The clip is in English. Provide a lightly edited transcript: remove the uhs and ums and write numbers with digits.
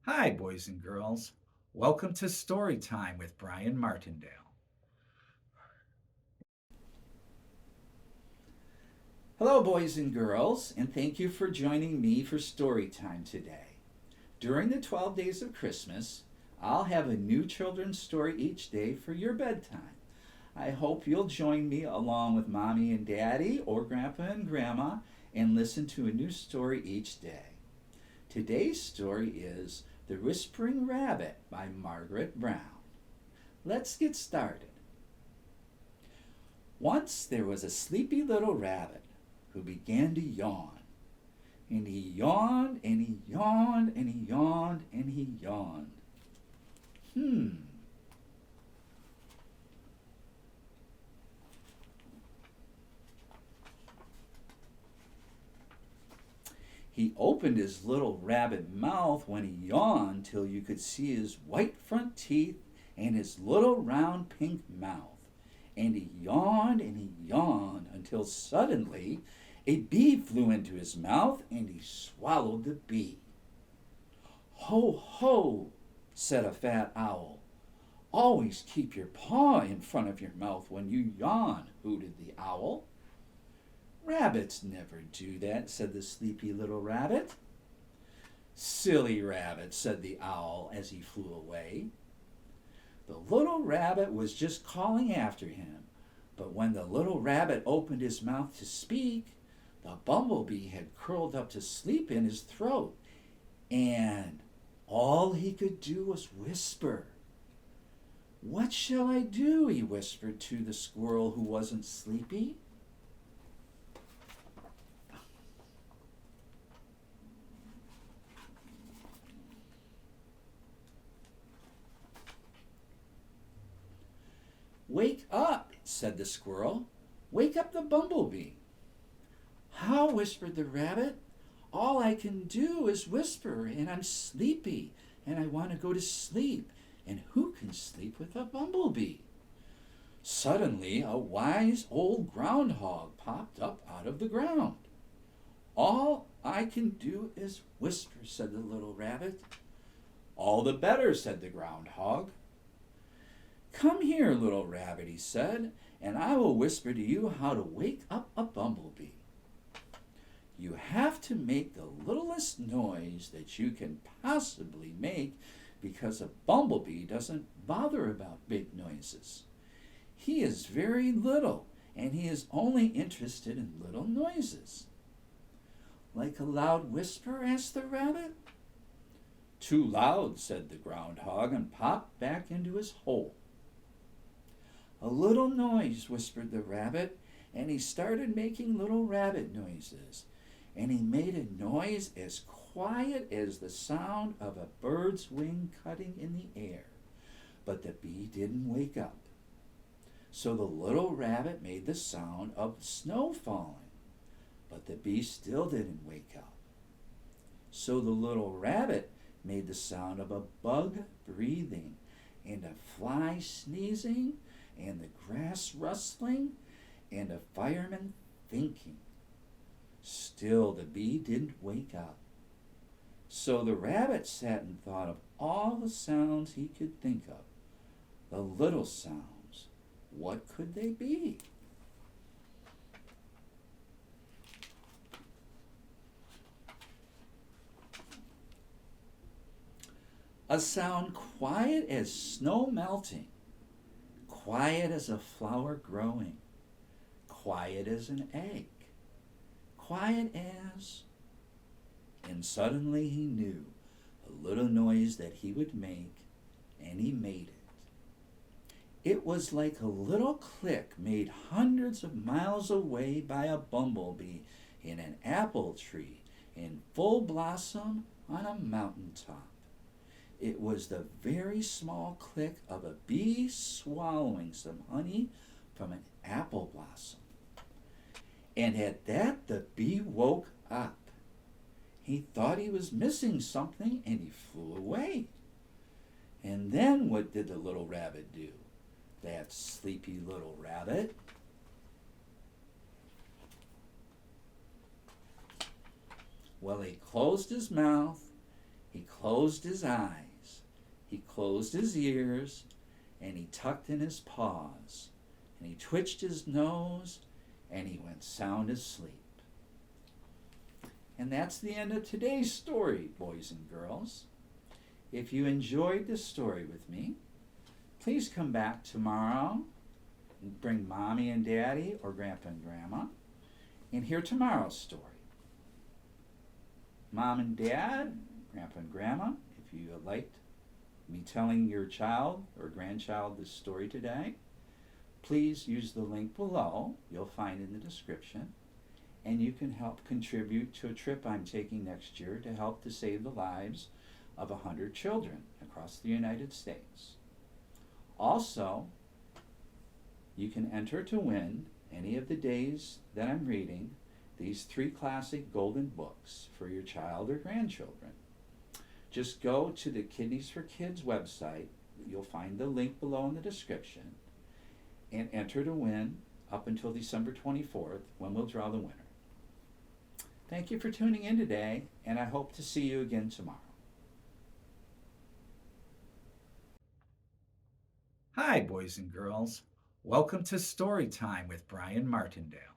Hi, boys and girls. Welcome to Storytime with Brian Martindale. Hello, boys and girls, and thank you for joining me for Storytime today. During the 12 days of Christmas, I'll have a new children's story each day for your bedtime. I hope you'll join me along with Mommy and Daddy or Grandpa and Grandma and listen to a new story each day. Today's story is The Whispering Rabbit by Margaret Brown. Let's get started. Once there was a sleepy little rabbit who began to yawn. And he yawned and he yawned and he yawned and he yawned. Hmm. He opened his little rabbit mouth when he yawned till you could see his white front teeth and his little round pink mouth. And he yawned and he yawned until suddenly a bee flew into his mouth and he swallowed the bee. Ho, ho, said a fat owl. Always keep your paw in front of your mouth when you yawn, hooted the owl. Rabbits never do that, said the sleepy little rabbit. Silly rabbit, said the owl as he flew away. The little rabbit was just calling after him, but when the little rabbit opened his mouth to speak, the bumblebee had curled up to sleep in his throat, and all he could do was whisper. What shall I do? He whispered to the squirrel who wasn't sleepy. Wake up, said the squirrel. Wake up the bumblebee. How? Whispered the rabbit. All I can do is whisper, and I'm sleepy, and I want to go to sleep. And who can sleep with a bumblebee? Suddenly, a wise old groundhog popped up out of the ground. All I can do is whisper, said the little rabbit. All the better, said the groundhog. Come here, little rabbit, he said, and I will whisper to you how to wake up a bumblebee. You have to make the littlest noise that you can possibly make because a bumblebee doesn't bother about big noises. He is very little and he is only interested in little noises. Like a loud whisper? Asked the rabbit. Too loud, said the groundhog and popped back into his hole. A little noise, whispered the rabbit, and he started making little rabbit noises. And he made a noise as quiet as the sound of a bird's wing cutting in the air. But the bee didn't wake up. So the little rabbit made the sound of snow falling. But the bee still didn't wake up. So the little rabbit made the sound of a bug breathing and a fly sneezing and the grass rustling and a fireman thinking. Still the bee didn't wake up. So the rabbit sat and thought of all the sounds he could think of. The little sounds. What could they be? A sound quiet as snow melting, quiet as a flower growing, quiet as an egg, quiet as... And suddenly he knew a little noise that he would make, and he made it. It was like a little click made hundreds of miles away by a bumblebee in an apple tree in full blossom on a mountain top. It was the very small click of a bee swallowing some honey from an apple blossom. And at that the bee woke up. He thought he was missing something and he flew away. And then what did the little rabbit do? That sleepy little rabbit. Well, he closed his mouth, He closed his eyes, he closed his ears, and he tucked in his paws, and he twitched his nose, and he went sound asleep. And that's the end of today's story, boys and girls. If you enjoyed this story with me, please come back tomorrow and bring Mommy and Daddy or Grandpa and Grandma and hear tomorrow's story. Mom and Dad, Grandpa and Grandma, if you would like me telling your child or grandchild this story today, please use the link below. You'll find in the description. And you can help contribute to a trip I'm taking next year to help to save the lives of 100 children across the United States. Also, you can enter to win any of the days that I'm reading these 3 classic golden books for your child or grandchildren. Just go to the Kidneys for Kids website. You'll find the link below in the description and enter to win up until December 24th when we'll draw the winner. Thank you for tuning in today, and I hope to see you again tomorrow. Hi, boys and girls. Welcome to Storytime with Brian Martindale.